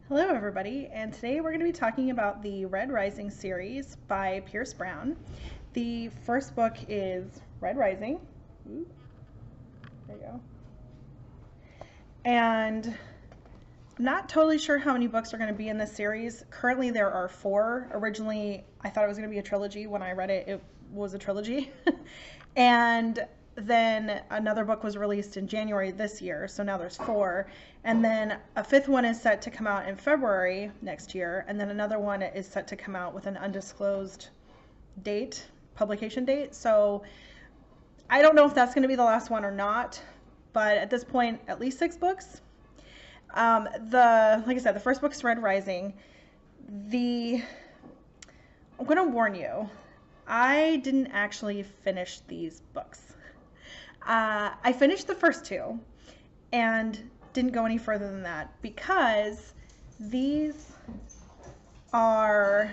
Hello, everybody, and today we're going to be talking about the Red Rising series by Pierce Brown. The first book is Red Rising. Ooh, there you go. And I'm not totally sure how many books are going to be in this series. Currently, there are 4. Originally, I thought it was going to be a trilogy. When I read it, it was a trilogy. And then another book was released in January this year, so now there's 4. And then a 5th one is set to come out in February next year, and then another one is set to come out with an undisclosed date, publication date. So I don't know if that's going to be the last one or not, but at this point, at least 6 books. Like I said, the first book is Red Rising. I'm going to warn you, I didn't actually finish these books. I finished the first 2 and didn't go any further than that because these are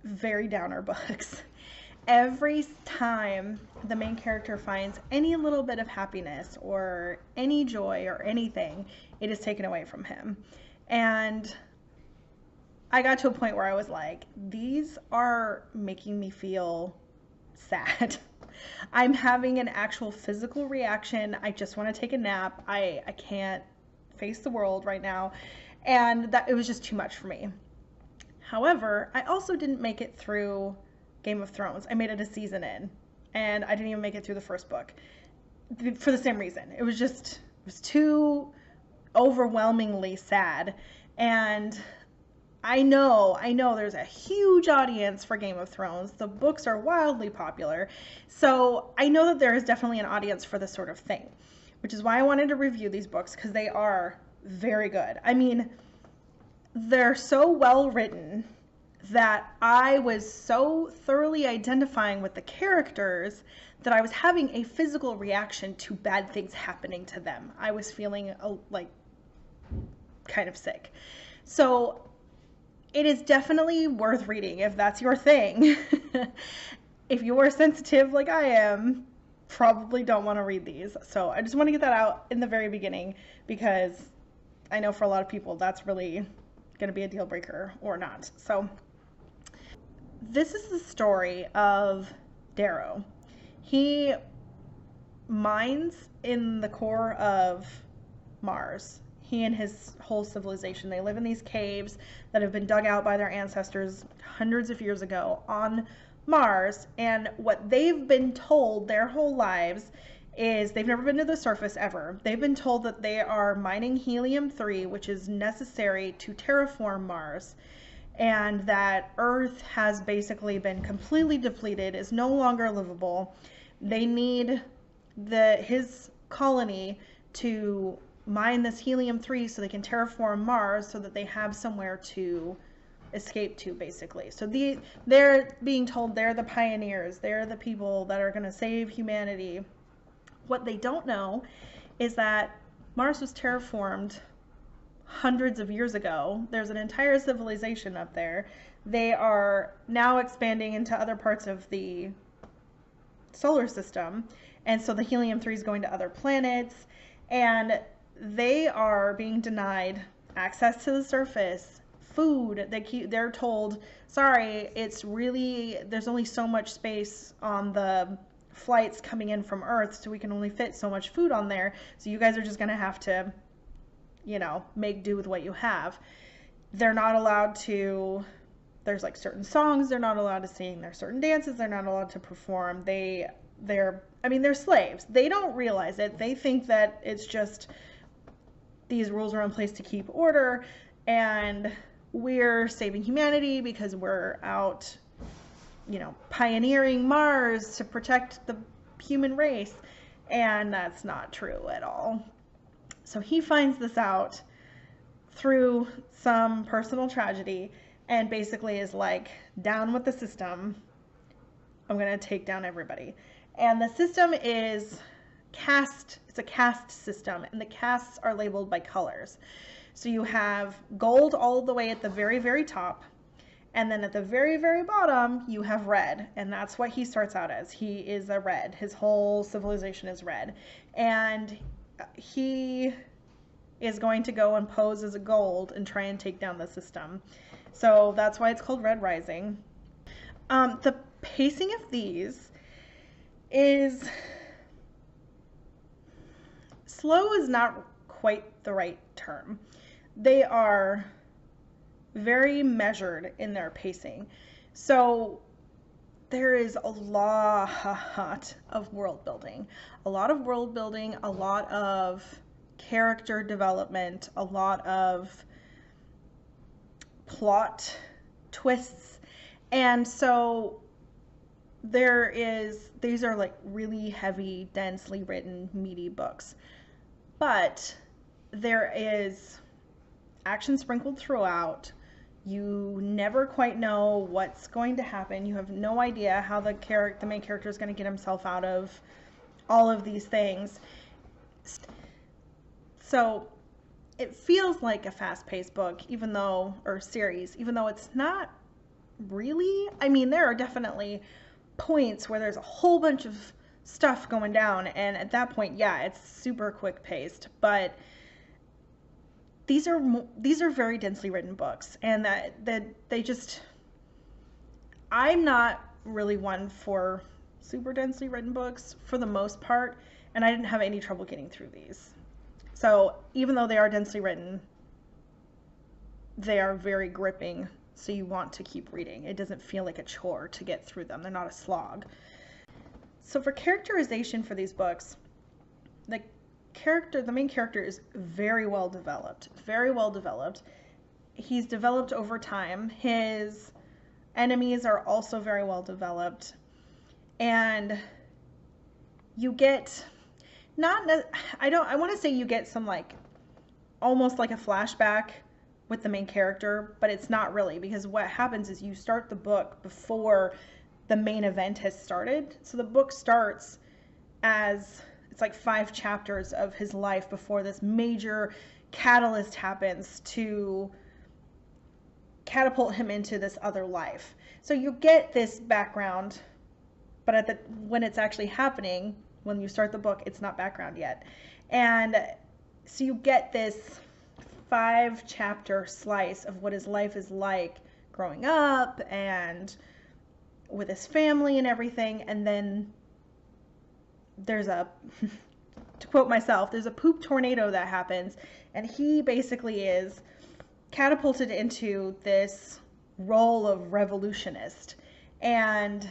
very downer books. Every time the main character finds any little bit of happiness or any joy or anything, it is taken away from him. And I got to a point where I was like, these are making me feel sad. I'm having an actual physical reaction. I just want to take a nap. I can't face the world right now. And that it was just too much for me. However, I also didn't make it through Game of Thrones. I made it a season in, and I didn't even make it through the first book for the same reason. It was too overwhelmingly sad. And I know there's a huge audience for Game of Thrones. The books are wildly popular. So I know that there is definitely an audience for this sort of thing, which is why I wanted to review these books, because they are very good. I mean, they're so well written that I was so thoroughly identifying with the characters that I was having a physical reaction to bad things happening to them. I was feeling like kind of sick. So it is definitely worth reading if that's your thing. If you're sensitive like I am, probably don't want to read these. So I just want to get that out in the very beginning, because I know for a lot of people that's really going to be a deal breaker or not. So this is the story of Darrow. He mines in the core of Mars. He and his whole civilization, they live in these caves that have been dug out by their ancestors hundreds of years ago on Mars. And what they've been told their whole lives is they've never been to the surface ever. They've been told that they are mining helium-3, which is necessary to terraform Mars, and that Earth has basically been completely depleted, is no longer livable. They need his colony to mine this helium-3 so they can terraform Mars, so that they have somewhere to escape to, basically. So they're being told they're the pioneers. They're the people that are going to save humanity. What they don't know is that Mars was terraformed hundreds of years ago. There's an entire civilization up there. They are now expanding into other parts of the solar system, and so the helium-3 is going to other planets, and they are being denied access to the surface, food. They're told, sorry, there's only so much space on the flights coming in from Earth, so we can only fit so much food on there, so you guys are just going to have to, make do with what you have. They're not allowed to, there's like certain songs they're not allowed to sing, there's certain dances they're not allowed to perform. They're slaves. They don't realize it. They think that it's just these rules are in place to keep order, and we're saving humanity because we're out, pioneering Mars to protect the human race. And that's not true at all. So he finds this out through some personal tragedy, and basically is like, down with the system. I'm going to take down everybody. And the system is caste. It's a caste system, and the castes are labeled by colors. So you have gold all the way at the very, very top, and then at the very, very bottom you have red, and that's what he starts out as. He is a red. His whole civilization is red, and he is going to go and pose as a gold and try and take down the system. So that's why it's called Red Rising. The pacing of these is slow is not quite the right term. They are very measured in their pacing. So there is a lot of world building, a lot of character development, a lot of plot twists. And so these are like really heavy, densely written, meaty books. But there is action sprinkled throughout. You never quite know what's going to happen. You have no idea how the main character is going to get himself out of all of these things. So it feels like a fast-paced book, or series, even though it's not really. I mean, there are definitely points where there's a whole bunch of stuff going down, and at that point, yeah, it's super quick-paced, but these are very densely written books, and that they just, I'm not really one for super densely written books for the most part, and I didn't have any trouble getting through these. So even though they are densely written, they are very gripping, so you want to keep reading. It doesn't feel like a chore to get through them. They're not a slog. So for characterization for these books, the main character is very well developed. He's developed over time. His enemies are also very well developed. And you get, I want to say you get some almost like a flashback with the main character, but it's not really, because what happens is you start the book before the main event has started. So the book starts as, it's like 5 chapters of his life before this major catalyst happens to catapult him into this other life. So you get this background, but when it's actually happening, when you start the book, it's not background yet. And so you get this 5-chapter slice of what his life is like growing up and with his family and everything. And then there's to quote myself, there's a poop tornado that happens, and he basically is catapulted into this role of revolutionist, and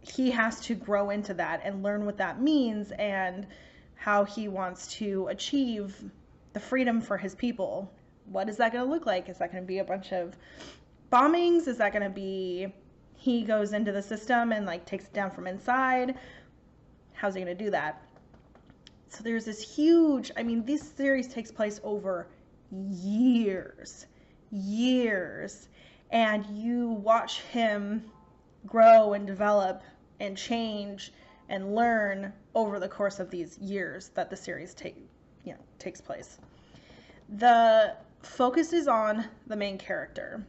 he has to grow into that and learn what that means and how he wants to achieve the freedom for his people. What is that going to look like? Is that going to be a bunch of bombings? Is that going to be he goes into the system and takes it down from inside? How's he going to do that? So there's this huge, this series takes place over years, and you watch him grow and develop and change and learn over the course of these years that the series takes place. The focus is on the main character.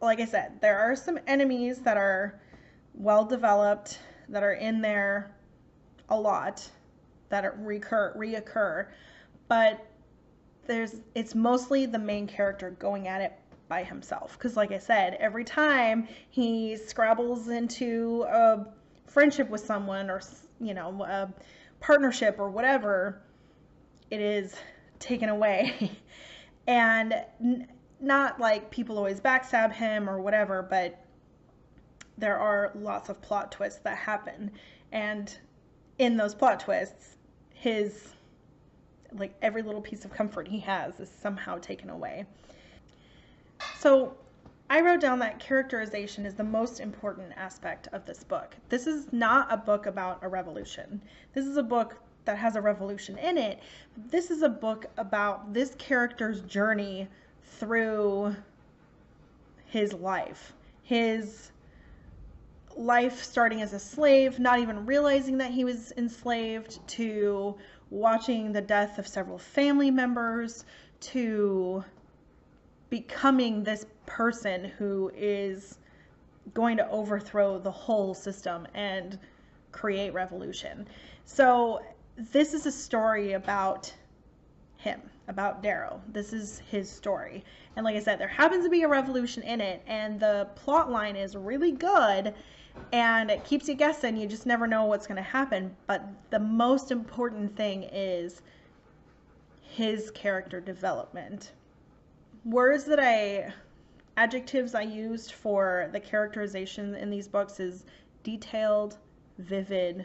Like I said, there are some enemies that are well developed, that are in there a lot, that reoccur, but it's mostly the main character going at it by himself. Because like I said, every time he scrabbles into a friendship with someone, or a partnership or whatever, it is taken away. And not like people always backstab him or whatever, but there are lots of plot twists that happen, and in those plot twists, every little piece of comfort he has is somehow taken away. So I wrote down that characterization is the most important aspect of this book. This is not a book about a revolution. This is a book that has a revolution in it. This is a book about this character's journey through his life. His life starting as a slave, not even realizing that he was enslaved, to watching the death of several family members, to becoming this person who is going to overthrow the whole system and create revolution. So this is a story about him, about Darrow. This is his story. And like I said, there happens to be a revolution in it, and the plot line is really good, and it keeps you guessing. You just never know what's going to happen. But the most important thing is his character development. Adjectives I used for the characterization in these books is detailed, vivid,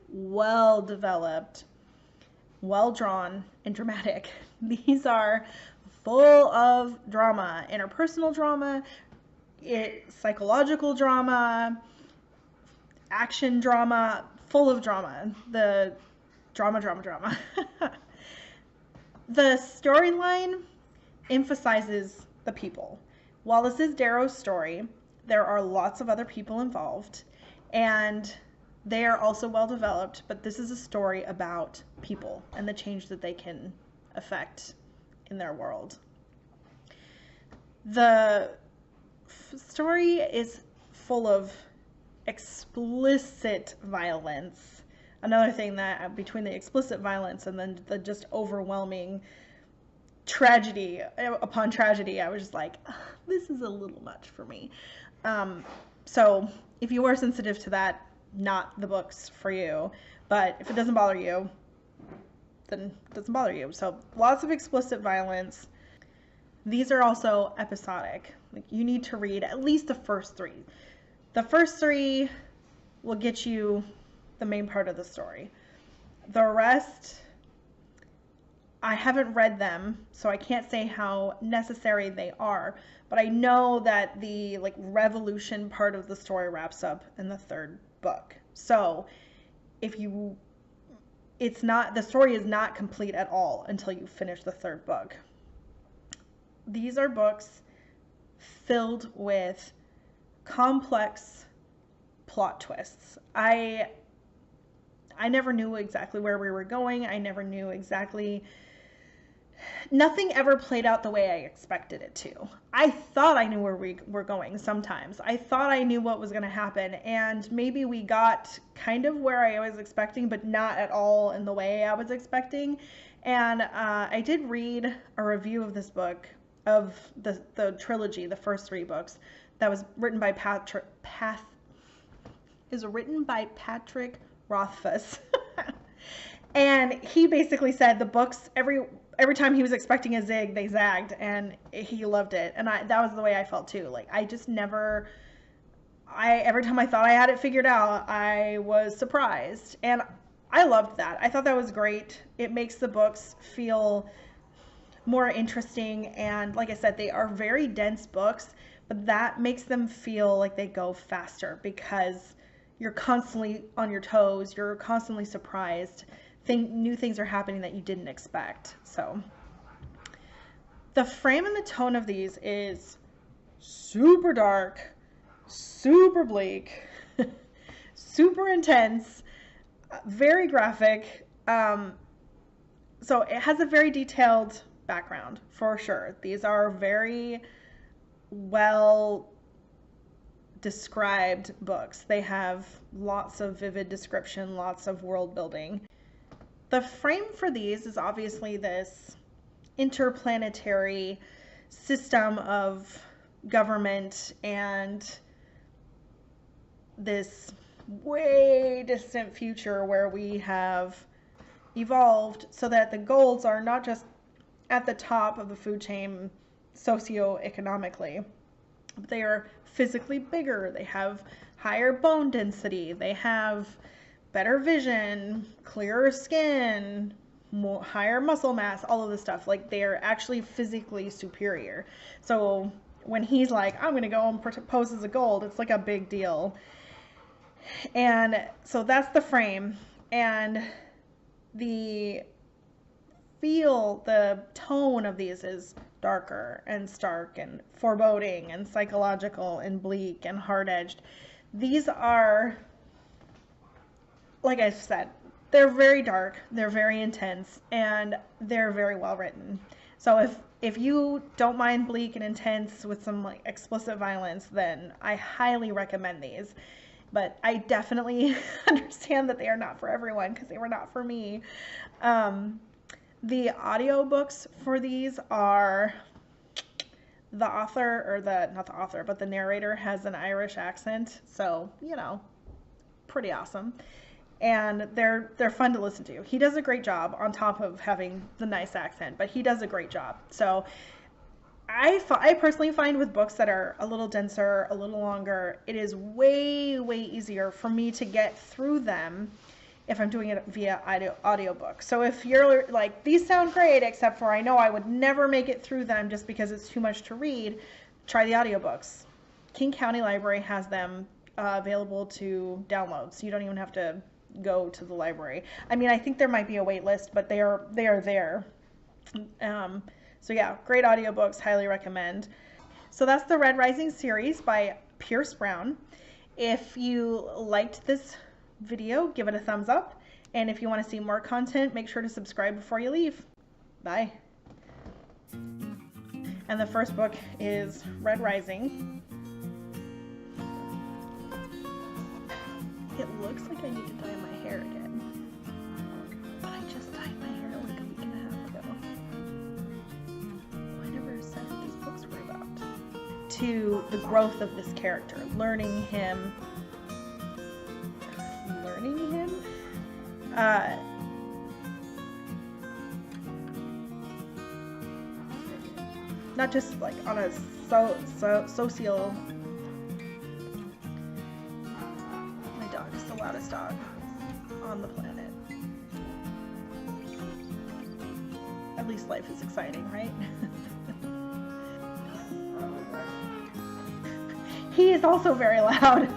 well developed, well drawn, and dramatic. These are full of drama, interpersonal drama, psychological drama, action drama, full of drama. The drama. The storyline emphasizes the people. While this is Darrow's story, there are lots of other people involved, and they are also well developed, but this is a story about people and the change that they can affect in their world. The story is full of explicit violence. Another thing that between the explicit violence and then the just overwhelming tragedy upon tragedy, I was just like, this is a little much for me. So if you are sensitive to that, not the books for you. But if it doesn't bother you, then it doesn't bother you. So lots of explicit violence. These are also episodic. Like, you need to read at least the first three. The first three will get you the main part of the story. The rest, I haven't read them, so I can't say how necessary they are, but I know that the revolution part of the story wraps up in the third book. So the story is not complete at all until you finish the third book. These are books filled with complex plot twists. I never knew exactly where we were going. I never knew exactly. Nothing ever played out the way I expected it to. I thought I knew where we were going sometimes. I thought I knew what was going to happen, and maybe we got kind of where I was expecting, but not at all in the way I was expecting. And I did read a review of this book, of the trilogy, the first three books, that was written by Patrick Rothfuss. And he basically said the books, every time he was expecting a zig, they zagged, and he loved it. And that was the way I felt too. Like, every time I thought I had it figured out, I was surprised. And I loved that. I thought that was great. It makes the books feel more interesting. And like I said, they are very dense books, but that makes them feel like they go faster because you're constantly on your toes. You're constantly surprised. New things are happening that you didn't expect. So the frame and the tone of these is super dark, super bleak, super intense, very graphic. So it has a very detailed background for sure. These are very well described books. They have lots of vivid description, lots of world building. The frame for these is obviously this interplanetary system of government and this way distant future where we have evolved so that the golds are not just at the top of the food chain socioeconomically, but they are physically bigger. They have higher bone density. They have better vision, clearer skin, higher muscle mass, all of this stuff. Like, they're actually physically superior. So when he's like, I'm going to go and pose as a gold, it's like a big deal. And so that's the frame. And the tone of these is darker and stark and foreboding and psychological and bleak and hard-edged. These are, like I said, they're very dark, they're very intense, and they're very well written. So if you don't mind bleak and intense with some explicit violence, then I highly recommend these. But I definitely understand that they are not for everyone, because they were not for me. The audiobooks for these are the author, or not the author, but the narrator has an Irish accent, so, you know, pretty awesome. And they're fun to listen to. He does a great job on top of having the nice accent, but he does a great job. So I personally find with books that are a little denser, a little longer, it is way, way easier for me to get through them if I'm doing it via audiobook. So if you're like, these sound great, except for I know I would never make it through them just because it's too much to read, try the audiobooks. King County Library has them available to download, so you don't even have to go to the library. I mean, I think there might be a wait list, but they are there. So yeah, great audiobooks, highly recommend. So that's the Red Rising series by Pierce Brown. If you liked this video, give it a thumbs up. And if you want to see more content, make sure to subscribe before you leave. Bye. And the first book is Red Rising. It looks like I need to dye my hair again. But I just dyed my hair like a week and a half ago. Oh, I never said what these books were about. To the growth of this character, learning him. Not just like on a social. My dog is the loudest dog on the planet. At least life is exciting, right? He is also very loud.